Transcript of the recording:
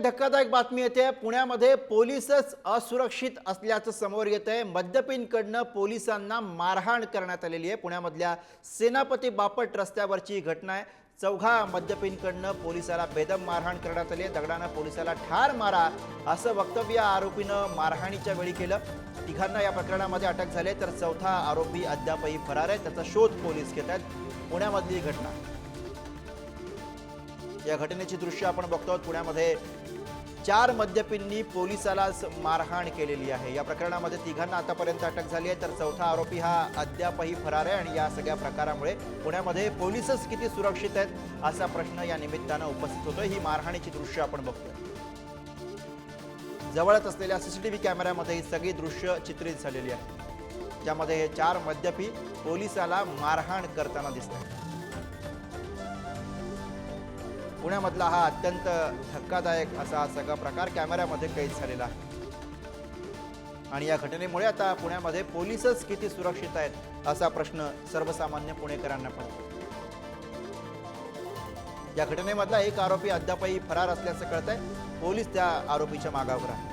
एक धक्कादायक बातमी येते। पुण्यामध्ये पोलीसच असुरक्षित असल्याचं समोर येतंय। मद्यपींकडनं पोलिसांना मारहाण करण्यात आलेली आहे। पुण्यामधल्या सेनापती बापट रस्त्यावरची घटना आहे। चौघा मद्यपींकडनं पोलिसाला बेदम मारहाण करण्यात आली आहे। दगडानं पोलिसाला ठार मारा असं वक्तव्य आरोपीनं मारहाणीच्या वेळी केलं। तिघांना या प्रकरणामध्ये अटक झाली, तर चौथा आरोपी अद्यापही फरार आहे। त्याचा शोध पोलीस घेत आहेत। पुण्यामधली घटना, या घटनेची दृश्य आपण बघतो। पुण्यामध्ये 4 मद्यपींनी पोलिसाला मारहाण केलेली आहे। या प्रकरणामध्ये तिघांना आतापर्यंत अटक झाली आहे, तर चौथा आरोपी हा अद्यापही फरार आहे। आणि या सगळ्या प्रकारामुळे पुण्यामध्ये पोलीसच किती सुरक्षित आहेत असा प्रश्न या निमित्तानं उपस्थित होतोय। ही मारहाणीची दृश्य आपण बघतोय। जवळच असलेल्या सीसीटीव्ही कॅमेऱ्यामध्ये ही सगळी दृश्य चित्रित झालेली आहेत, ज्यामध्ये हे 4 मद्यपी पोलिसाला मारहाण करताना दिसतात। पुण्यामधला हा अत्यंत धक्कादायक असा सगळा प्रकार कॅमेऱ्यामध्ये कैद झालेला आहे। आणि या घटनेमुळे आता पुण्यामध्ये पोलीसच किती सुरक्षित आहेत असा प्रश्न सर्वसामान्य पुणेकरांना पडतो। या घटनेमधला एक आरोपी अद्यापही फरार असल्याचं कळतंय। पोलीस त्या आरोपीच्या मागावर आहे।